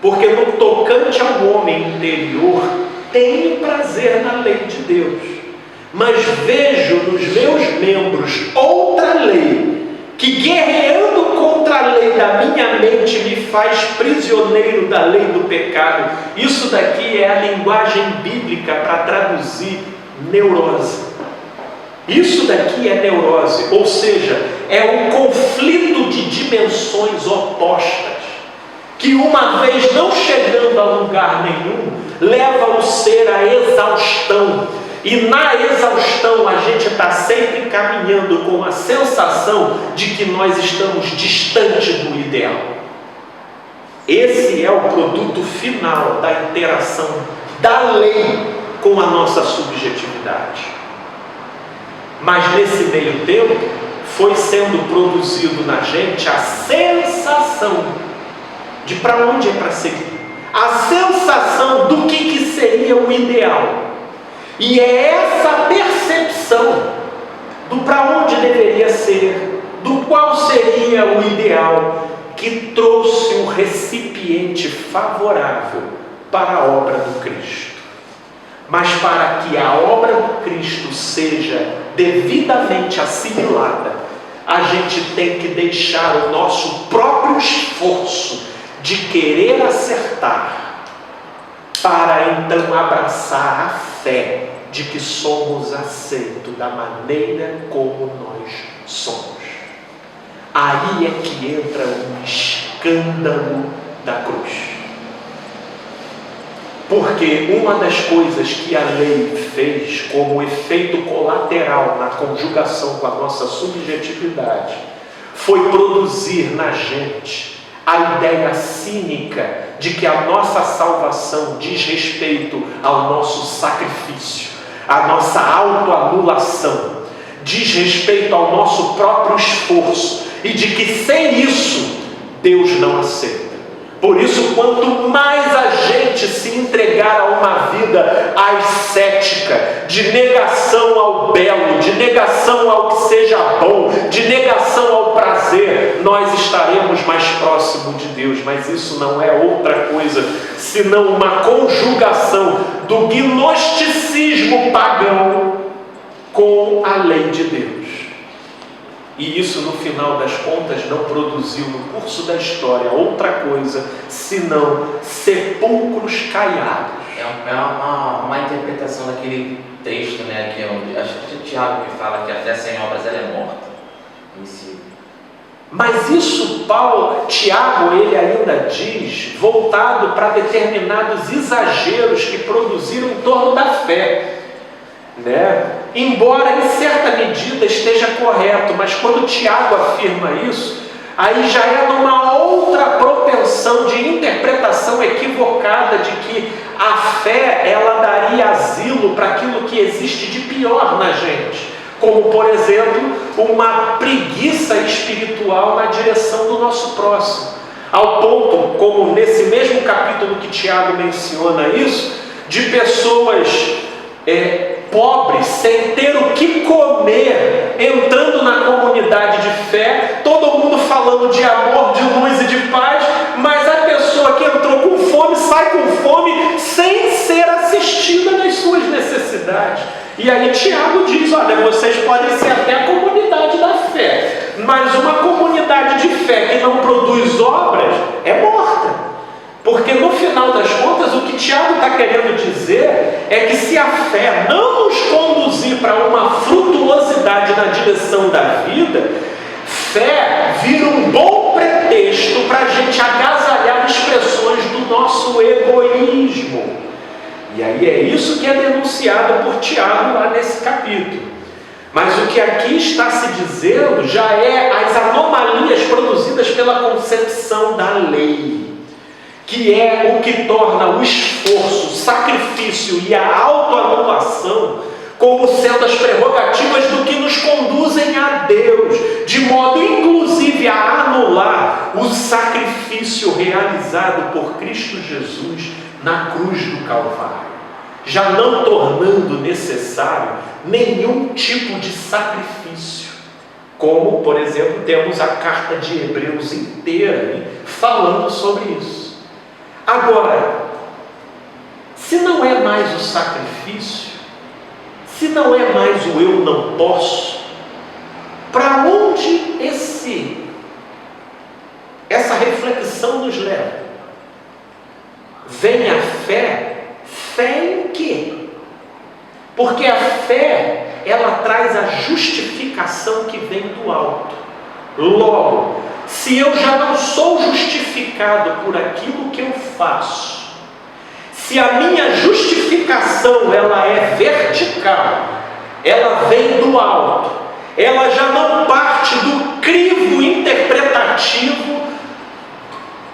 Speaker 1: Porque no tocante ao homem interior, tenho prazer na lei de Deus, mas vejo nos meus membros outra lei, que guerreando contra a lei da minha mente me faz prisioneiro da lei do pecado. Isso daqui é a linguagem bíblica para traduzir neurose. Isso daqui é neurose, ou seja, é um conflito de dimensões opostas, que uma vez não chegando a lugar nenhum, leva o ser à exaustão. E na exaustão a gente está sempre caminhando com a sensação de que nós estamos distante do ideal. Esse é o produto final da interação da lei com a nossa subjetividade. Mas nesse meio tempo foi sendo produzido na gente a sensação de para onde é para seguir, a sensação do que seria o ideal. E é essa percepção do para onde deveria ser, do qual seria o ideal, que trouxe um recipiente favorável para a obra do Cristo. Mas para que a obra do Cristo seja devidamente assimilada, a gente tem que deixar o nosso próprio esforço de querer acertar, para então abraçar a fé de que somos aceitos da maneira como nós somos. Aí é que entra o escândalo da cruz. Porque uma das coisas que a lei fez como efeito colateral na conjugação com a nossa subjetividade foi produzir na gente a ideia cínica de que a nossa salvação diz respeito ao nosso sacrifício, à nossa autoanulação, diz respeito ao nosso próprio esforço, e de que sem isso Deus não aceita. Por isso, quanto mais a gente se entregar a uma vida ascética, de negação ao belo, de negação ao que seja bom, de negação ao prazer, nós estaremos mais próximos de Deus. Mas isso não é outra coisa senão uma conjugação do gnosticismo pagão com a lei de Deus. E isso, no final das contas, não produziu no curso da história outra coisa senão sepulcros caiados.
Speaker 2: É uma interpretação daquele texto, né, que acho que é o Tiago que fala que a fé sem obras ela é morta em si.
Speaker 1: Mas isso, Tiago, ele ainda diz, voltado para determinados exageros que produziram em torno da fé. Embora em certa medida esteja correto, mas quando Tiago afirma isso, aí já é numa outra propensão de interpretação equivocada de que a fé, ela daria asilo para aquilo que existe de pior na gente, como por exemplo, uma preguiça espiritual na direção do nosso próximo, ao ponto, como nesse mesmo capítulo que Tiago menciona isso, de pessoas pobres, sem ter o que comer, entrando na comunidade de fé, todo mundo falando de amor, de luz e de paz, mas a pessoa que entrou com fome, sai com fome, sem ser assistida nas suas necessidades. E aí Tiago diz, olha, vocês podem ser até a comunidade da fé, mas uma comunidade de fé que não produz obras é morta. Porque no final das contas, o que Tiago está querendo dizer é que se a fé não nos conduzir para uma frutuosidade na direção da vida, fé vira um bom pretexto para a gente agasalhar expressões do nosso egoísmo. E aí é isso que é denunciado por Tiago lá nesse capítulo. Mas o que aqui está se dizendo já é as anomalias produzidas pela concepção da lei, que é o que torna o esforço, o sacrifício e a autoanulação como sendo as prerrogativas do que nos conduzem a Deus, de modo inclusive a anular o sacrifício realizado por Cristo Jesus na cruz do Calvário, já não tornando necessário nenhum tipo de sacrifício, como, por exemplo, temos a carta de Hebreus inteira falando sobre isso. Agora, se não é mais o sacrifício, se não é mais o eu não posso, para onde essa reflexão nos leva? Vem a fé? Fé em quê? Porque a fé, ela traz a justificação que vem do alto. Logo, se eu já não sou justificado por aquilo que eu faço, se a minha justificação ela é vertical, ela vem do alto, ela já não parte do crivo interpretativo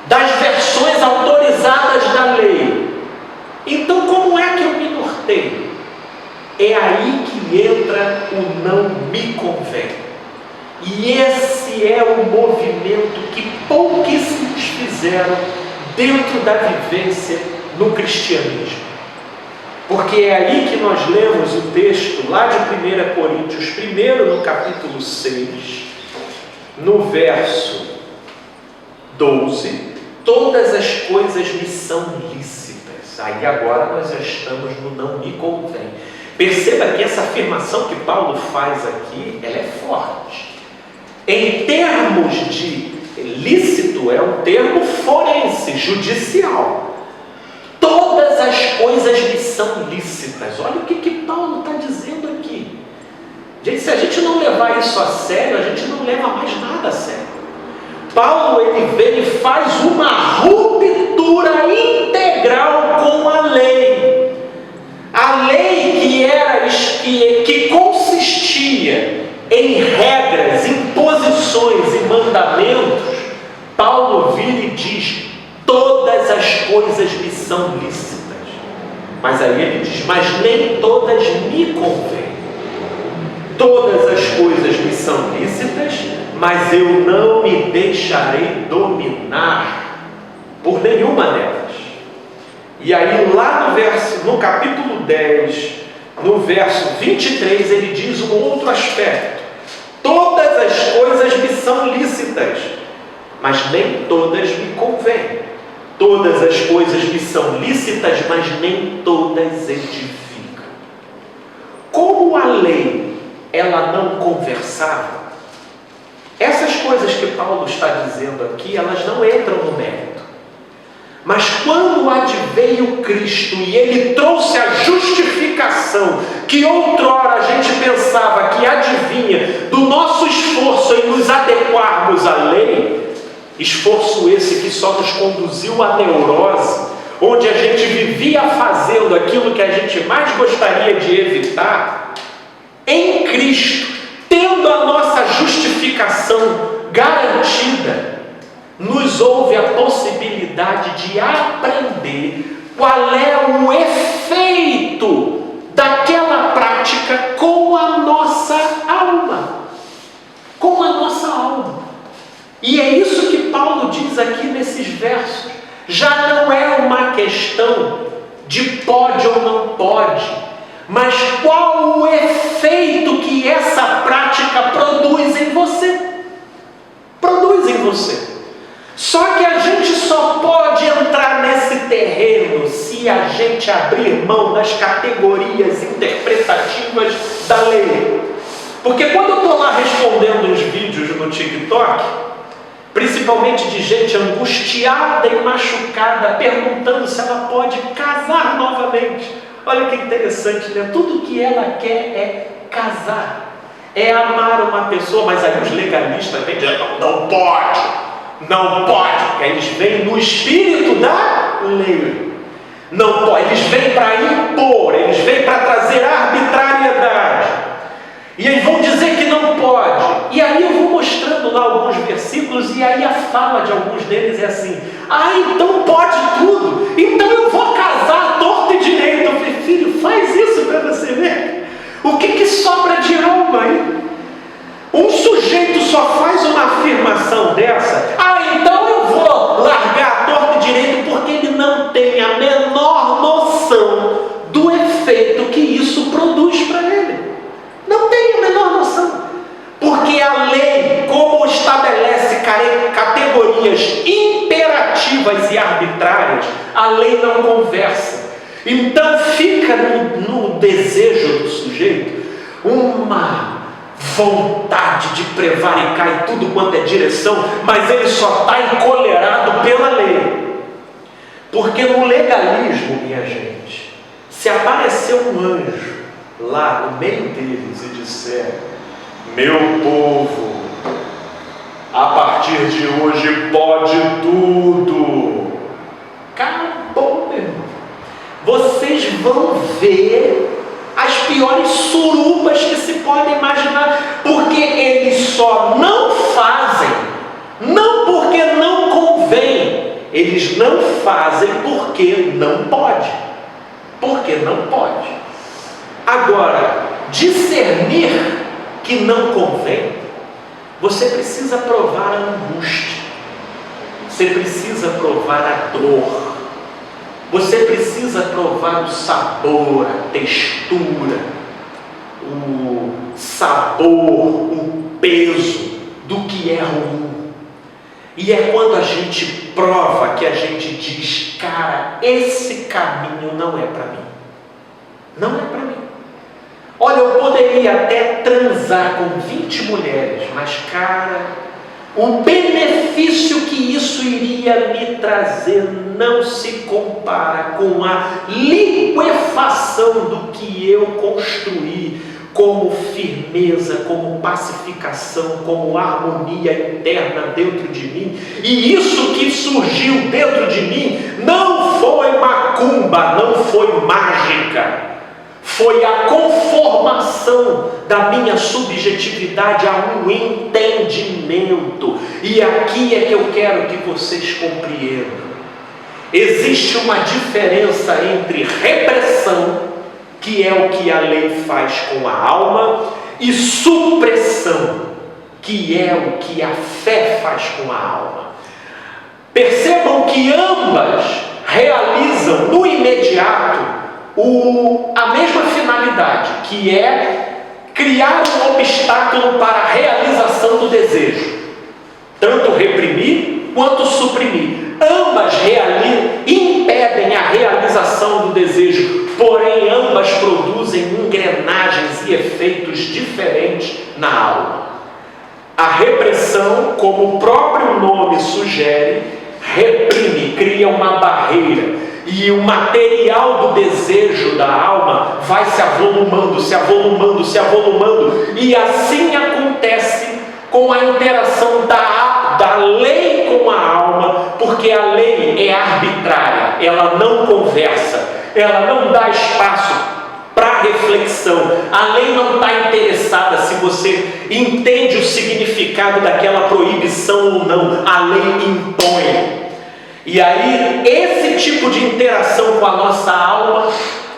Speaker 1: das versões autorizadas da lei, então como é que eu me norteio? É aí que entra o não me convém. E esse é o movimento que pouquíssimos fizeram dentro da vivência no cristianismo. Porque é aí que nós lemos o texto lá de 1 Coríntios, primeiro no capítulo 6, no verso 12, todas as coisas me são lícitas. Aí agora nós já estamos no não me convém. Perceba que essa afirmação que Paulo faz aqui, ela é forte. Em termos de lícito, é um termo forense, judicial. Todas as coisas me são lícitas. Olha o que Paulo está dizendo aqui. Gente, se a gente não levar isso a sério, a gente não leva mais nada a sério. Paulo, ele vem e faz uma ruptura integral com a lei. A lei que consistia em regras, imposições e mandamentos, Paulo vira e diz, todas as coisas me são lícitas. Mas aí ele diz, mas nem todas me convêm. Todas as coisas me são lícitas, mas eu não me deixarei dominar por nenhuma delas. E aí lá no capítulo 10, no verso 23, ele diz um outro aspecto. Todas as coisas me são lícitas, mas nem todas me convêm. Todas as coisas me são lícitas, mas nem todas edificam. Como a lei, ela não conversava, essas coisas que Paulo está dizendo aqui, elas não entram no mérito. Mas quando adveio Cristo e Ele trouxe a justificação justificação que outrora a gente pensava que advinha do nosso esforço em nos adequarmos à lei, esforço esse que só nos conduziu à neurose, onde a gente vivia fazendo aquilo que a gente mais gostaria de evitar, em Cristo, tendo a nossa justificação garantida, nos houve a possibilidade de aprender qual é o efeito daquela prática com a nossa alma. Com a nossa alma. E é isso que Paulo diz aqui nesses versos. Já não é uma questão de pode ou não pode, mas qual o efeito que essa prática produz em você. Produz em você. Só que a gente só pode entrar nesse terreno se a gente abrir mão das categorias interpretativas da lei. Porque quando eu estou lá respondendo uns vídeos no TikTok, principalmente de gente angustiada e machucada, perguntando se ela pode casar novamente. Olha que interessante, né? Tudo que ela quer é casar, é amar uma pessoa, mas aí os legalistas vêm dizendo, não pode, não pode, porque eles vêm no espírito da lei. Não pode, eles vêm para impor, eles vêm para trazer arbitrariedade. E eles vão dizer que não pode. E aí eu vou mostrando lá alguns versículos, e aí a fala de alguns deles é assim: então pode tudo, então eu vou casar torto e direito. Eu falei, filho, faz isso para você ver. O que sobra de alma aí? Um sujeito só faz uma afirmação dessa, então eu vou largar torto e direito, porque ele não tem a menor noção do efeito que isso produz para ele. Não tem a menor noção. Porque a lei, como estabelece categorias imperativas e arbitrárias, a lei não conversa. Então fica no desejo do sujeito uma vontade de prevaricar em tudo quanto é direção, mas ele só está encolerado pela lei. Porque no legalismo, minha gente, se aparecer um anjo lá no meio deles e disser: meu povo, a partir de hoje pode tudo, acabou, meu irmão. Vocês vão ver as piores surubas que se podem imaginar, porque eles só não fazem, não porque não convém, eles não fazem porque não pode. Porque não pode. Agora, discernir que não convém, você precisa provar a angústia, você precisa provar a dor, você precisa provar o sabor, a textura, o sabor, o peso do que é ruim. E é quando a gente prova que a gente diz: cara, esse caminho não é para mim. Não é para mim. Olha, eu poderia até transar com 20 mulheres, mas cara, o benefício que isso iria me trazer não se compara com a liquefação do que eu construí como firmeza, como pacificação, como harmonia interna dentro de mim. E isso que surgiu dentro de mim não foi macumba, não foi mágica. Foi a conformação da minha subjetividade a um entendimento. E aqui é que eu quero que vocês compreendam. Existe uma diferença entre repressão, que é o que a lei faz com a alma, e supressão, que é o que a fé faz com a alma. Percebam que ambas realizam no imediato a mesma finalidade, que é criar um obstáculo para a realização do desejo, tanto reprimir quanto suprimir. Ambas impedem a realização do desejo, porém ambas produzem engrenagens e efeitos diferentes na alma. A repressão, como o próprio nome sugere, reprime, cria uma barreira, e o material do desejo da alma vai se avolumando, se avolumando, se avolumando, e assim acontece com a interação da lei com a alma, porque a lei é arbitrária, ela não conversa, ela não dá espaço para reflexão. A lei não está interessada se você entende o significado daquela proibição ou não, a lei impõe. E aí, esse tipo de interação com a nossa alma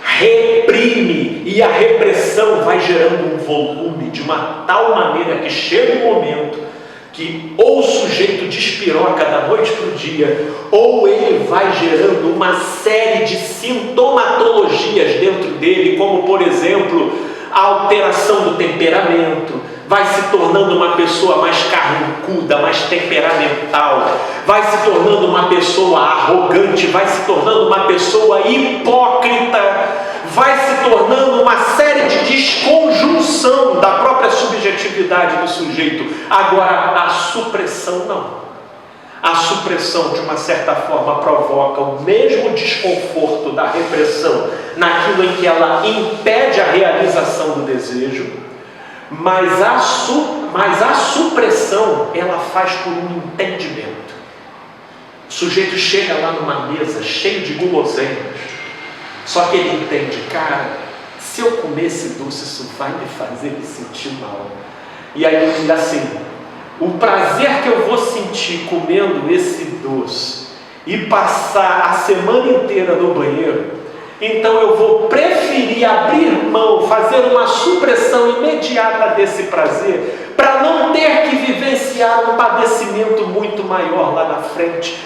Speaker 1: reprime, e a repressão vai gerando um volume de uma tal maneira que chega um momento que ou o sujeito despiroca da noite para o dia, ou ele vai gerando uma série de sintomatologias dentro dele, como por exemplo, a alteração do temperamento, vai se tornando uma pessoa mais carrancuda, mais temperamental, vai se tornando uma pessoa arrogante, vai se tornando uma pessoa hipócrita, vai se tornando uma série de desconjunção da própria subjetividade do sujeito. Agora, a supressão não. A supressão, de uma certa forma, provoca o mesmo desconforto da repressão naquilo em que ela impede a realização do desejo, mas a supressão, ela faz por um entendimento. O sujeito chega lá numa mesa cheio de guloseimas, só que ele entende, cara, se eu comer esse doce, isso vai me fazer me sentir mal. E aí ele diz assim, o prazer que eu vou sentir comendo esse doce e passar a semana inteira no banheiro, então eu vou preferir abrir mão, fazer uma supressão imediata desse prazer, para não ter que vivenciar um padecimento muito maior lá na frente.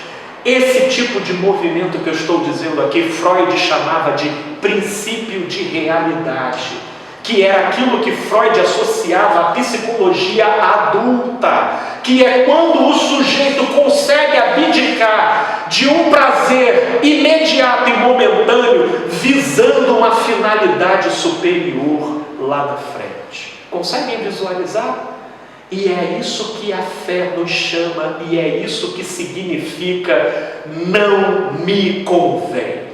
Speaker 1: Esse tipo de movimento que eu estou dizendo aqui, Freud chamava de princípio de realidade, que era aquilo que Freud associava à psicologia adulta, que é quando o sujeito consegue abdicar de um prazer imediato e momentâneo, visando uma finalidade superior lá na frente. Conseguem visualizar? E é isso que a fé nos chama, e é isso que significa não me convém.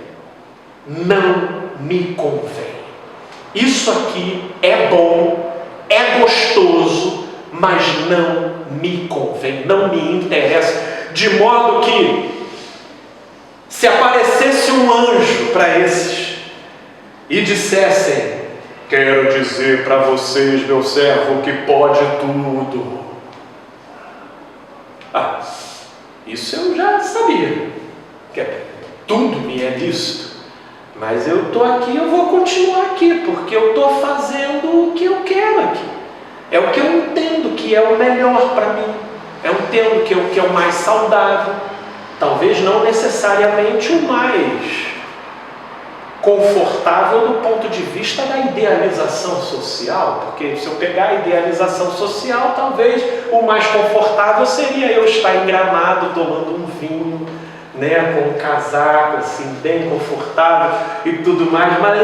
Speaker 1: Não me convém. Isso aqui é bom, é gostoso, mas não me convém, não me interessa. De modo que, se aparecesse um anjo para esses e dissessem, quero dizer para vocês, meu servo, que pode tudo. Isso eu já sabia, que tudo me é lícito. Mas eu estou aqui, eu vou continuar aqui, porque eu estou fazendo o que eu quero aqui. É o que eu entendo que é o melhor para mim. Eu entendo que é o mais saudável. Talvez não necessariamente o mais confortável do ponto de vista da idealização social, porque se eu pegar a idealização social, talvez o mais confortável seria eu estar em Gramado tomando um vinho, né, com um casaco assim bem confortável e tudo mais, mas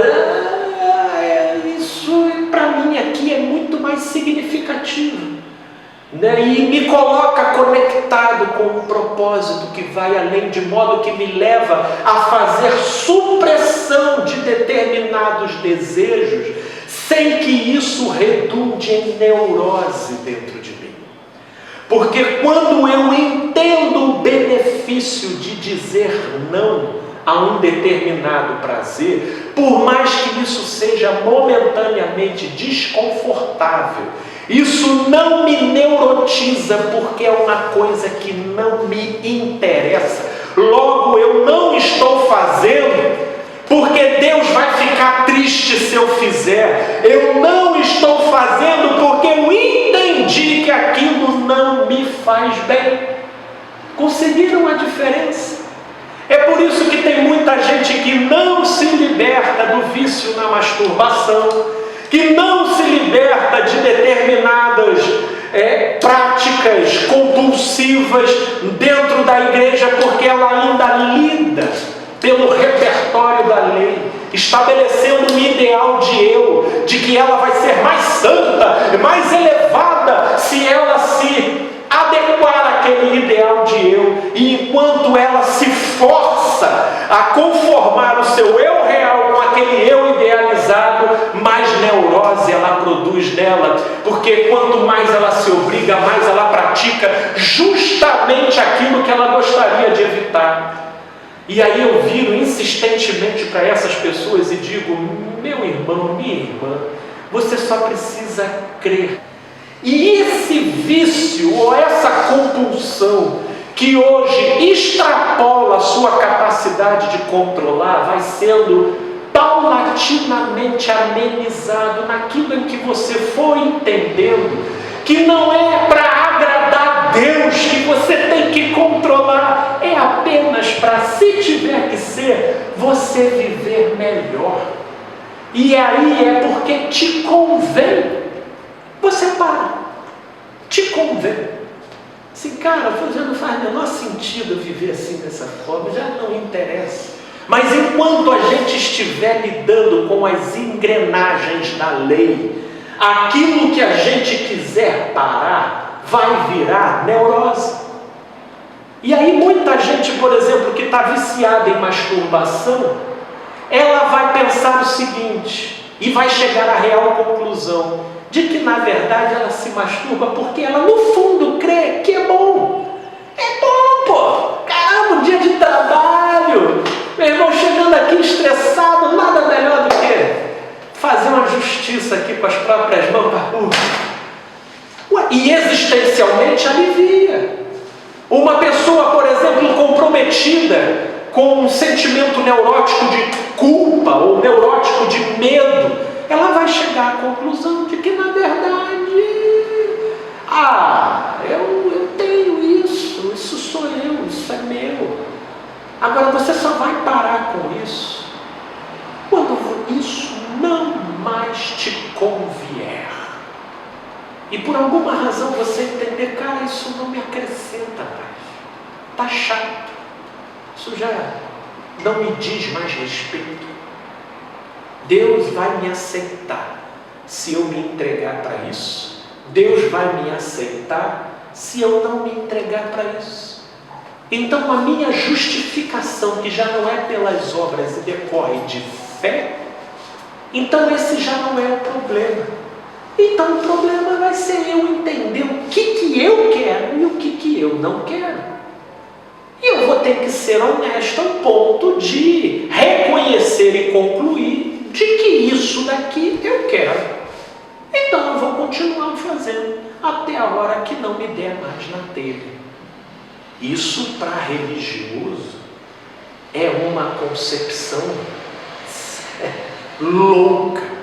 Speaker 1: isso para mim aqui é muito mais significativo, né? E me coloca conectado com um propósito que vai além, de modo que me leva a fazer supressão de determinados desejos, sem que isso redunde em neurose dentro de mim. Porque quando eu entendo o benefício de dizer não a um determinado prazer, por mais que isso seja momentaneamente desconfortável, isso não me neurotiza, porque é uma coisa que não me interessa. Logo, eu não estou fazendo porque Deus vai ficar triste se eu fizer. Eu não estou fazendo porque eu entendi que aquilo não me faz bem. Conseguiram a diferença? É por isso que tem muita gente que não se liberta do vício na masturbação, que não se liberta de determinadas práticas compulsivas dentro da igreja, porque ela ainda lida pelo repertório da lei, estabelecendo um ideal de eu, de que ela vai ser mais santa, mais elevada, se ela se adequar àquele ideal de eu. E enquanto ela se força a conformar o seu eu real com aquele eu idealizado, mais neurose ela produz nela, porque quanto mais ela se obriga, mais ela pratica justamente aquilo que ela gostaria de evitar. E aí eu viro insistentemente para essas pessoas e digo: meu irmão, minha irmã, você só precisa crer. E esse vício ou essa compulsão que hoje extrapola a sua capacidade de controlar, vai sendo paulatinamente amenizado naquilo em que você foi entendendo que não é para agradar a Deus que você tem que controlar, é apenas para, se tiver que ser, você viver melhor. E aí é porque te convém, você para, te convém. Assim, cara, já não faz o menor sentido viver assim dessa forma, já não interessa. Mas enquanto a gente estiver lidando com as engrenagens da lei, aquilo que a gente quiser parar vai virar neurose. E aí muita gente, por exemplo, que está viciada em masturbação, ela vai pensar o seguinte, e vai chegar à real conclusão, de que na verdade ela se masturba porque ela no fundo crê que é bom. É bom, pô! Caramba, um dia de trabalho! Meu irmão chegando aqui estressado, nada melhor do que fazer uma justiça aqui com as próprias mãos. E existencialmente alivia. Uma pessoa, por exemplo, comprometida com um sentimento neurótico de culpa ou neurótico de medo, ela vai chegar à conclusão de que, na verdade, eu tenho isso sou eu, isso é meu. Agora, você só vai parar com isso quando isso não mais te convier. E por alguma razão você entender, cara, isso não me acrescenta mais. Está chato. Isso já não me diz mais respeito. Deus vai me aceitar se eu me entregar para isso. Deus vai me aceitar se eu não me entregar para isso. Então a minha justificação, que já não é pelas obras e decorre de fé, então esse já não é o problema. Então o problema vai ser eu entender o que eu quero e o que eu não quero. E eu vou ter que ser honesto ao ponto de reconhecer e concluir de que isso daqui eu quero. Então eu vou continuar fazendo até a hora que não me der mais na telha. Isso para religioso é uma concepção louca.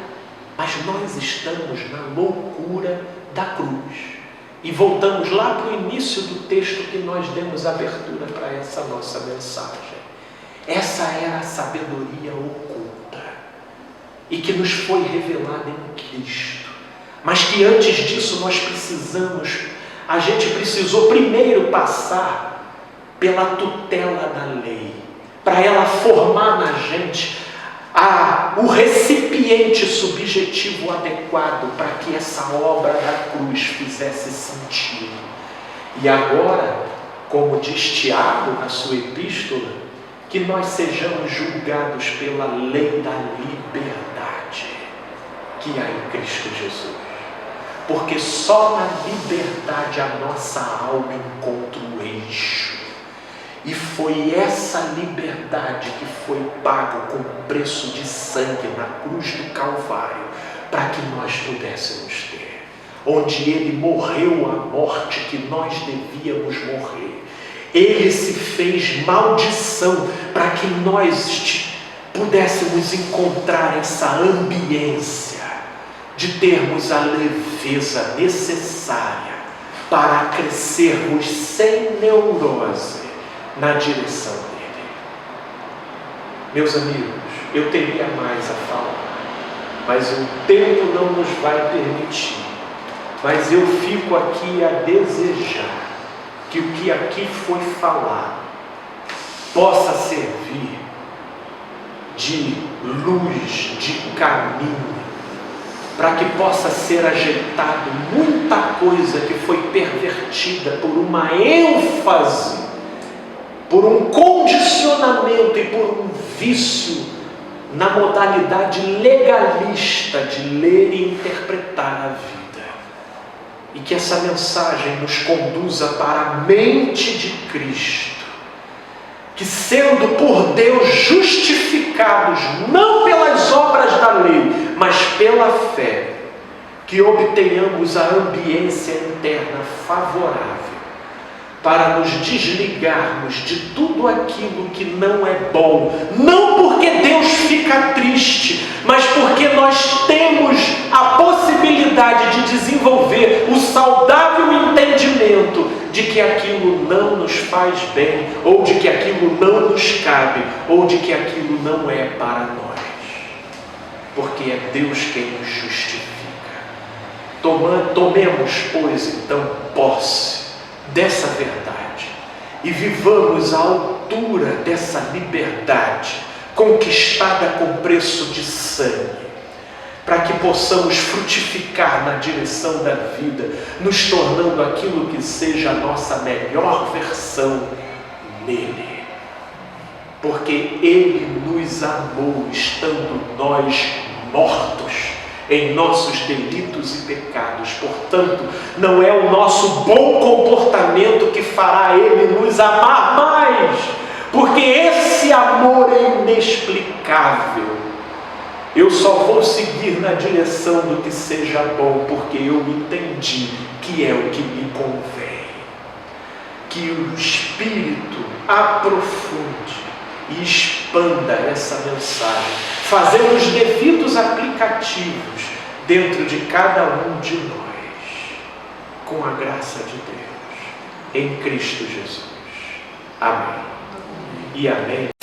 Speaker 1: Mas nós estamos na loucura da cruz. E voltamos lá para o início do texto que nós demos abertura para essa nossa mensagem. Essa era a sabedoria oculta e que nos foi revelada em Cristo. Mas que antes disso a gente precisou primeiro passar pela tutela da lei, para ela formar na gente o recipiente subjetivo adequado para que essa obra da cruz fizesse sentido. E agora, como diz Tiago na sua epístola, que nós sejamos julgados pela lei da liberdade que há em Cristo Jesus. Porque só na liberdade a nossa alma encontra o eixo. E foi essa liberdade que foi pago com preço de sangue na cruz do Calvário, para que nós pudéssemos ter. Onde Ele morreu a morte que nós devíamos morrer. Ele se fez maldição para que nós pudéssemos encontrar essa ambiência de termos a leveza necessária para crescermos sem neurose na direção dele. Meus amigos, eu teria mais a falar, mas o tempo não nos vai permitir. Mas eu fico aqui a desejar que o que aqui foi falado possa servir de luz, de caminho, para que possa ser ajeitado muita coisa que foi pervertida por uma ênfase, por um condicionamento e por um vício na modalidade legalista de ler e interpretar a vida. E que essa mensagem nos conduza para a mente de Cristo, que sendo por Deus justificados, não pelas obras da lei, mas pela fé, que obtenhamos a ambiência interna favorável para nos desligarmos de tudo aquilo que não é bom, não porque Deus fica triste, mas porque nós temos a possibilidade de desenvolver o saudável entendimento de que aquilo não nos faz bem, ou de que aquilo não nos cabe, ou de que aquilo não é para nós, porque é Deus quem nos justifica. Tomemos, pois, então, posse dessa verdade e vivamos à altura dessa liberdade conquistada com preço de sangue, para que possamos frutificar na direção da vida, nos tornando aquilo que seja a nossa melhor versão nele, porque Ele nos amou estando nós mortos em nossos delitos e pecados. Portanto, não é o nosso bom comportamento que fará Ele nos amar mais, porque esse amor é inexplicável. Eu só vou seguir na direção do que seja bom, porque eu entendi que é o que me convém. Que o Espírito aprofunde e expanda essa mensagem, fazendo os devidos aplicativos dentro de cada um de nós, com a graça de Deus, em Cristo Jesus. Amém. E amém.